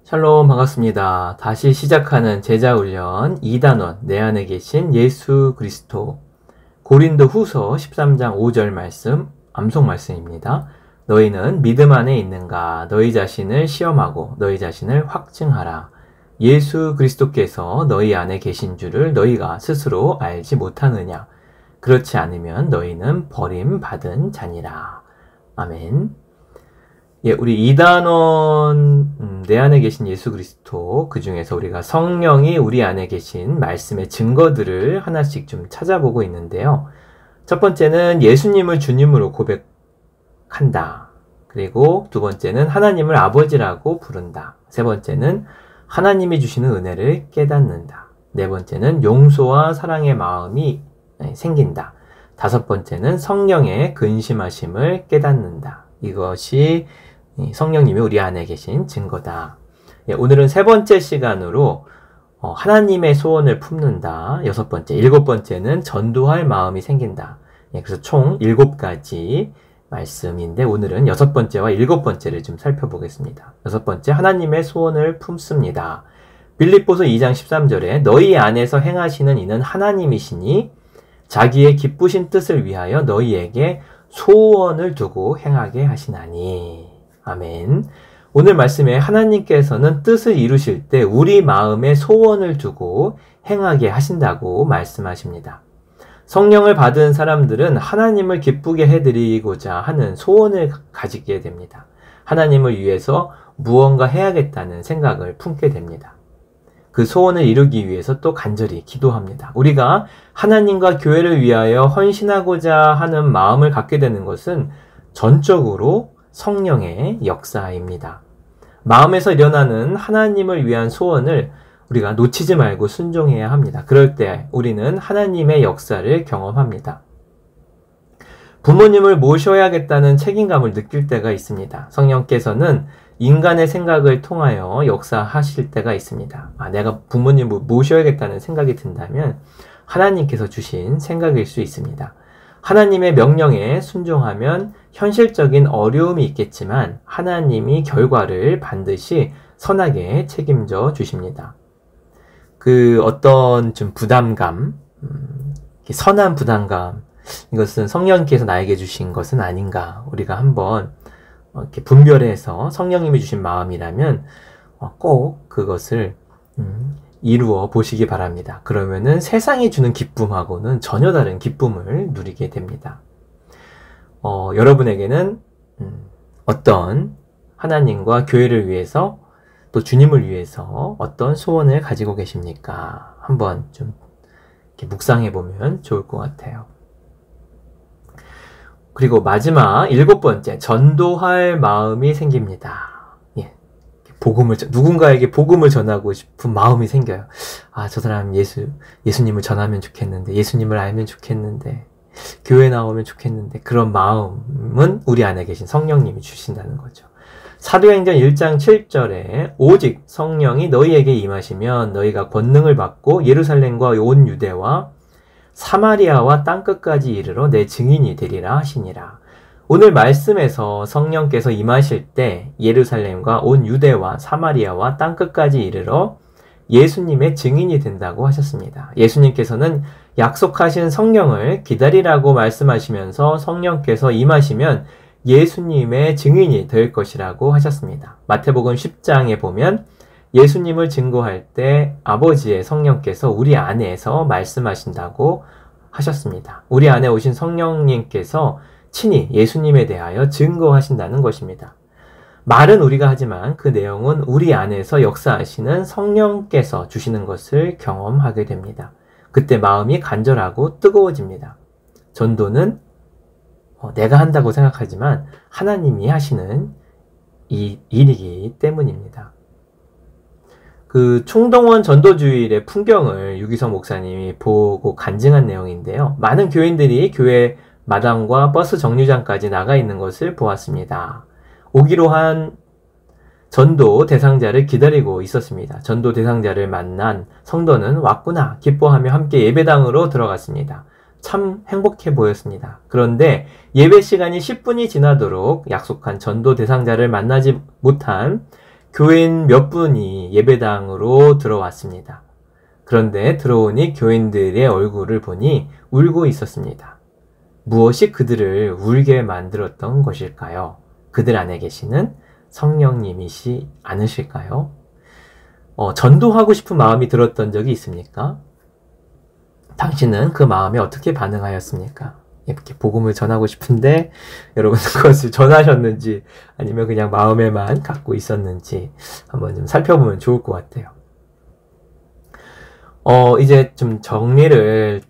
샬롬 반갑습니다. 다시 시작하는 제자훈련 2단원 내 안에 계신 예수 그리스도 고린도 후서 13장 5절 말씀 암송 말씀입니다. 너희는 믿음 안에 있는가? 너희 자신을 시험하고 너희 자신을 확증하라. 예수 그리스도께서 너희 안에 계신 줄을 너희가 스스로 알지 못하느냐? 그렇지 않으면 너희는 버림받은 자니라. 아멘. 예, 우리 2단원 내 안에 계신 예수 그리스도, 그 중에서 우리가 성령이 우리 안에 계신 말씀의 증거들을 하나씩 좀 찾아보고 있는데요. 첫 번째는 예수님을 주님으로 고백한다. 그리고 두 번째는 하나님을 아버지라고 부른다. 세 번째는 하나님이 주시는 은혜를 깨닫는다. 네 번째는 용서와 사랑의 마음이 생긴다. 다섯 번째는 성령의 근심하심을 깨닫는다. 이것이 성령님이 우리 안에 계신 증거다. 오늘은 세 번째 시간으로 하나님의 소원을 품는다. 여섯 번째, 일곱 번째는 전도할 마음이 생긴다. 그래서 총 7가지 말씀인데 오늘은 여섯 번째와 일곱 번째를 좀 살펴보겠습니다. 여섯 번째, 하나님의 소원을 품습니다. 빌립보서 2장 13절에 너희 안에서 행하시는 이는 하나님이시니 자기의 기쁘신 뜻을 위하여 너희에게 소원을 두고 행하게 하시나니. 아멘. 오늘 말씀에 하나님께서는 뜻을 이루실 때 우리 마음에 소원을 두고 행하게 하신다고 말씀하십니다. 성령을 받은 사람들은 하나님을 기쁘게 해드리고자 하는 소원을 가지게 됩니다. 하나님을 위해서 무언가 해야겠다는 생각을 품게 됩니다. 그 소원을 이루기 위해서 또 간절히 기도합니다. 우리가 하나님과 교회를 위하여 헌신하고자 하는 마음을 갖게 되는 것은 전적으로 성령의 역사입니다. 마음에서 일어나는 하나님을 위한 소원을 우리가 놓치지 말고 순종해야 합니다. 그럴 때 우리는 하나님의 역사를 경험합니다. 부모님을 모셔야겠다는 책임감을 느낄 때가 있습니다. 성령께서는 인간의 생각을 통하여 역사하실 때가 있습니다. 내가 부모님을 모셔야겠다는 생각이 든다면 하나님께서 주신 생각일 수 있습니다. 하나님의 명령에 순종하면 현실적인 어려움이 있겠지만 하나님이 결과를 반드시 선하게 책임져 주십니다. 어떤 좀 부담감, 선한 부담감, 이것은 성령께서 나에게 주신 것은 아닌가. 우리가 한번 이렇게 분별해서 성령님이 주신 마음이라면 꼭 그것을 이루어 보시기 바랍니다. 그러면은 세상이 주는 기쁨하고는 전혀 다른 기쁨을 누리게 됩니다. 여러분에게는 어떤 하나님과 교회를 위해서 또 주님을 위해서 어떤 소원을 가지고 계십니까? 한번 좀 이렇게 묵상해 보면 좋을 것 같아요. 그리고 마지막 7번째, 전도할 마음이 생깁니다. 누군가에게 복음을 전하고 싶은 마음이 생겨요. 저 사람 예수님을 전하면 좋겠는데, 예수님을 알면 좋겠는데, 교회 나오면 좋겠는데, 그런 마음은 우리 안에 계신 성령님이 주신다는 거죠. 사도행전 1장 7절에 오직 성령이 너희에게 임하시면 너희가 권능을 받고 예루살렘과 온 유대와 사마리아와 땅끝까지 이르러 내 증인이 되리라 하시니라. 오늘 말씀에서 성령께서 임하실 때 예루살렘과 온 유대와 사마리아와 땅끝까지 이르러 예수님의 증인이 된다고 하셨습니다. 예수님께서는 약속하신 성령을 기다리라고 말씀하시면서 성령께서 임하시면 예수님의 증인이 될 것이라고 하셨습니다. 마태복음 10장에 보면 예수님을 증거할 때 아버지의 성령께서 우리 안에서 말씀하신다고 하셨습니다. 우리 안에 오신 성령님께서 친히 예수님에 대하여 증거하신다는 것입니다. 말은 우리가 하지만 그 내용은 우리 안에서 역사하시는 성령께서 주시는 것을 경험하게 됩니다. 그때 마음이 간절하고 뜨거워집니다. 전도는 내가 한다고 생각하지만 하나님이 하시는 이 일이기 때문입니다. 총동원 전도주일의 풍경을 유기성 목사님이 보고 간증한 내용인데요. 많은 교인들이 교회 마당과 버스 정류장까지 나가 있는 것을 보았습니다. 오기로 한 전도 대상자를 기다리고 있었습니다. 전도 대상자를 만난 성도는 왔구나 기뻐하며 함께 예배당으로 들어갔습니다. 참 행복해 보였습니다. 그런데 예배 시간이 10분이 지나도록 약속한 전도 대상자를 만나지 못한 교인 몇 분이 예배당으로 들어왔습니다. 그런데 들어오니 교인들의 얼굴을 보니 울고 있었습니다. 무엇이 그들을 울게 만들었던 것일까요? 그들 안에 계시는 성령님이시 않으실까요? 전도하고 싶은 마음이 들었던 적이 있습니까? 당신은 그 마음에 어떻게 반응하였습니까? 이렇게 복음을 전하고 싶은데 여러분 그것을 전하셨는지 아니면 그냥 마음에만 갖고 있었는지 한번 좀 살펴보면 좋을 것 같아요. 이제 좀 정리를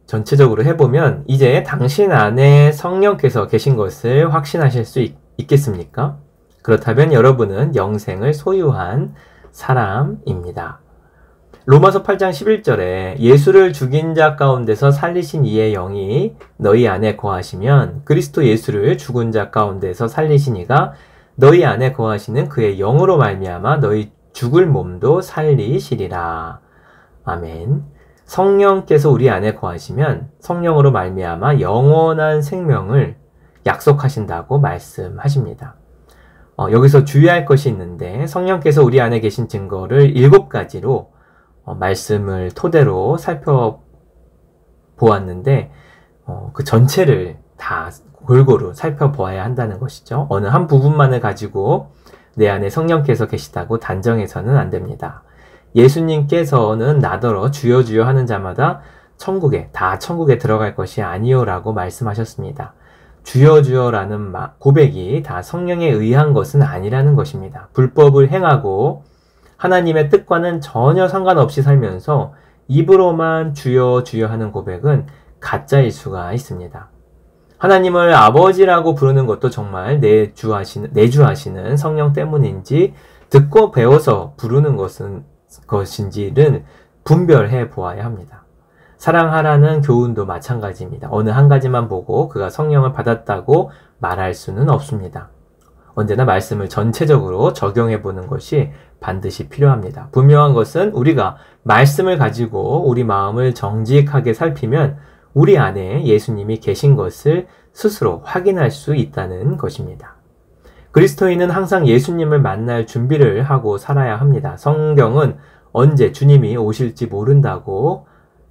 전체적으로 해보면 이제 당신 안에 성령께서 계신 것을 확신하실 수 있겠습니까? 그렇다면 여러분은 영생을 소유한 사람입니다. 로마서 8장 11절에 예수를 죽인 자 가운데서 살리신 이의 영이 너희 안에 거하시면 그리스도 예수를 죽은 자 가운데서 살리신 이가 너희 안에 거하시는 그의 영으로 말미암아 너희 죽을 몸도 살리시리라. 아멘. 성령께서 우리 안에 거하시면 성령으로 말미암아 영원한 생명을 약속하신다고 말씀하십니다. 여기서 주의할 것이 있는데 성령께서 우리 안에 계신 증거를 7가지로 말씀을 토대로 살펴보았는데 그 전체를 다 골고루 살펴보아야 한다는 것이죠. 어느 한 부분만을 가지고 내 안에 성령께서 계시다고 단정해서는 안 됩니다. 예수님께서는 나더러 주여 주여 하는 자마다 천국에 들어갈 것이 아니요 라고 말씀하셨습니다. 주여 주여라는 고백이 다 성령에 의한 것은 아니라는 것입니다. 불법을 행하고 하나님의 뜻과는 전혀 상관없이 살면서 입으로만 주여 주여 하는 고백은 가짜일 수가 있습니다. 하나님을 아버지라고 부르는 것도 정말 내주하시는 성령 때문인지 듣고 배워서 부르는 것인지를 분별해 보아야 합니다. 사랑하라는 교훈도 마찬가지입니다. 어느 한 가지만 보고 그가 성령을 받았다고 말할 수는 없습니다. 언제나 말씀을 전체적으로 적용해 보는 것이 반드시 필요합니다. 분명한 것은 우리가 말씀을 가지고 우리 마음을 정직하게 살피면 우리 안에 예수님이 계신 것을 스스로 확인할 수 있다는 것입니다. 그리스도인은 항상 예수님을 만날 준비를 하고 살아야 합니다. 성경은 언제 주님이 오실지 모른다고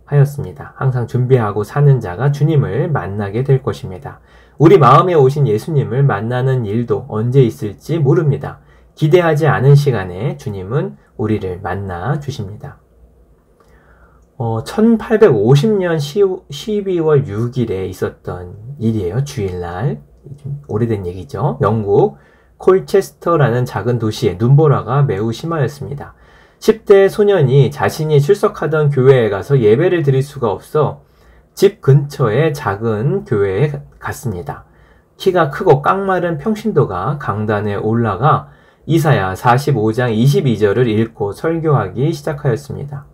하였습니다. 항상 준비하고 사는 자가 주님을 만나게 될 것입니다. 우리 마음에 오신 예수님을 만나는 일도 언제 있을지 모릅니다. 기대하지 않은 시간에 주님은 우리를 만나 주십니다. 1850년 12월 6일에 있었던 일이에요. 주일날. 좀 오래된 얘기죠. 영국 콜체스터라는 작은 도시에 눈보라가 매우 심하였습니다. 10대 소년이 자신이 출석하던 교회에 가서 예배를 드릴 수가 없어 집 근처의 작은 교회에 갔습니다. 키가 크고 깡마른 평신도가 강단에 올라가 이사야 45장 22절을 읽고 설교하기 시작하였습니다.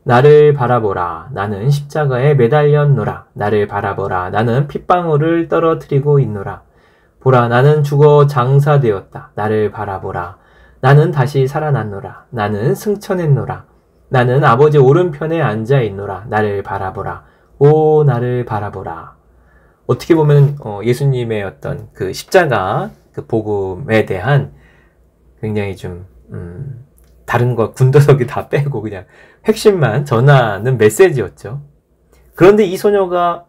나를 바라보라. 나는 십자가에 매달렸노라. 나를 바라보라. 나는 핏방울을 떨어뜨리고 있노라. 보라. 나는 죽어 장사되었다. 나를 바라보라. 나는 다시 살아났노라. 나는 승천했노라. 나는 아버지 오른편에 앉아 있노라. 나를 바라보라. 오, 나를 바라보라. 어떻게 보면 예수님의 어떤 그 십자가 그 복음에 대한 굉장히 좀 다른 거 군더더기 다 빼고 그냥 핵심만 전하는 메시지였죠. 그런데 이 설교가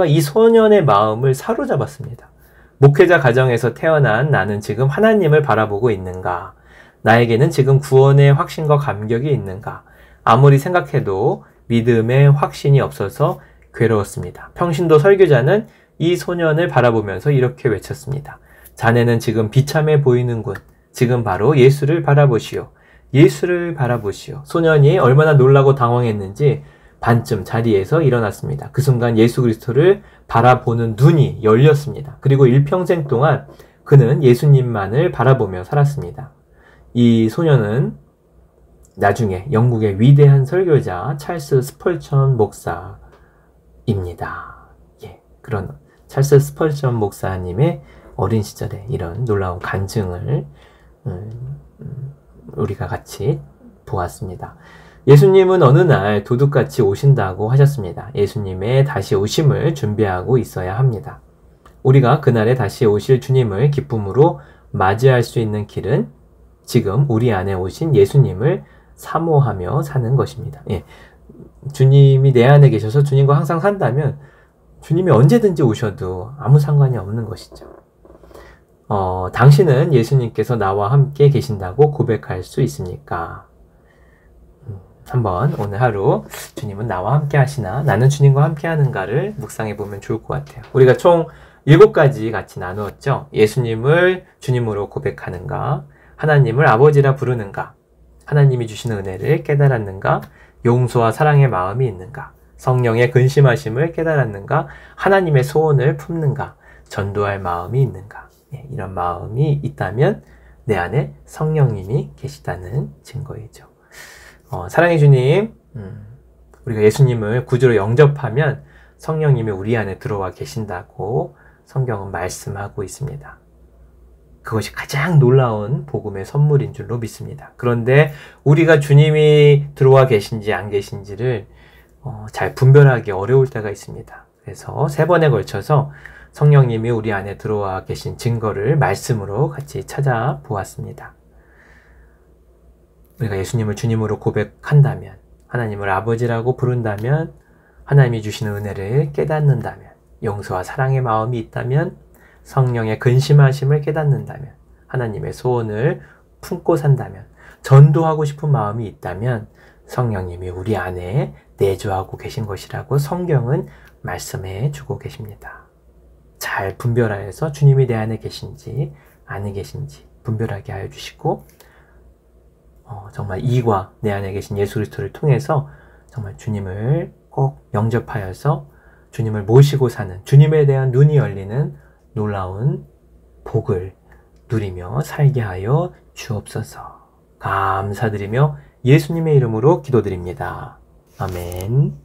이 소년의 마음을 사로잡았습니다. 목회자 가정에서 태어난 나는 지금 하나님을 바라보고 있는가? 나에게는 지금 구원의 확신과 감격이 있는가? 아무리 생각해도 믿음의 확신이 없어서 괴로웠습니다. 평신도 설교자는 이 소년을 바라보면서 이렇게 외쳤습니다. 자네는 지금 비참해 보이는군. 지금 바로 예수를 바라보시오. 예수를 바라보시오. 소년이 얼마나 놀라고 당황했는지 반쯤 자리에서 일어났습니다. 그 순간 예수 그리스도를 바라보는 눈이 열렸습니다. 그리고 일평생 동안 그는 예수님만을 바라보며 살았습니다. 이 소년은 나중에 영국의 위대한 설교자 찰스 스펄전 목사입니다. 그런 찰스 스펄전 목사님의 어린 시절에 이런 놀라운 간증을 우리가 같이 보았습니다. 예수님은 어느 날 도둑같이 오신다고 하셨습니다. 예수님의 다시 오심을 준비하고 있어야 합니다. 우리가 그날에 다시 오실 주님을 기쁨으로 맞이할 수 있는 길은 지금 우리 안에 오신 예수님을 사모하며 사는 것입니다. 예. 주님이 내 안에 계셔서 주님과 항상 산다면 주님이 언제든지 오셔도 아무 상관이 없는 것이죠. 당신은 예수님께서 나와 함께 계신다고 고백할 수 있습니까? 한번 오늘 하루 주님은 나와 함께 하시나 나는 주님과 함께 하는가를 묵상해 보면 좋을 것 같아요. 우리가 총 7가지 같이 나누었죠. 예수님을 주님으로 고백하는가, 하나님을 아버지라 부르는가, 하나님이 주시는 은혜를 깨달았는가, 용서와 사랑의 마음이 있는가, 성령의 근심하심을 깨달았는가, 하나님의 소원을 품는가, 전도할 마음이 있는가. 이런 마음이 있다면 내 안에 성령님이 계시다는 증거이죠. 사랑의 주님, 우리가 예수님을 구주로 영접하면 성령님이 우리 안에 들어와 계신다고 성경은 말씀하고 있습니다. 그것이 가장 놀라운 복음의 선물인 줄로 믿습니다. 그런데 우리가 주님이 들어와 계신지 안 계신지를 잘 분별하기 어려울 때가 있습니다. 그래서 3번에 걸쳐서 성령님이 우리 안에 들어와 계신 증거를 말씀으로 같이 찾아보았습니다. 우리가 예수님을 주님으로 고백한다면, 하나님을 아버지라고 부른다면, 하나님이 주시는 은혜를 깨닫는다면, 용서와 사랑의 마음이 있다면, 성령의 근심하심을 깨닫는다면, 하나님의 소원을 품고 산다면, 전도하고 싶은 마음이 있다면 성령님이 우리 안에 내주하고 계신 것이라고 성경은 말씀해 주고 계십니다. 잘 분별하여서 주님이 내 안에 계신지 안에 계신지 분별하게 하여 주시고 정말 이과 내 안에 계신 예수 그리스도를 통해서 정말 주님을 꼭 영접하여서 주님을 모시고 사는, 주님에 대한 눈이 열리는 놀라운 복을 누리며 살게 하여 주옵소서. 감사드리며 예수님의 이름으로 기도드립니다. 아멘.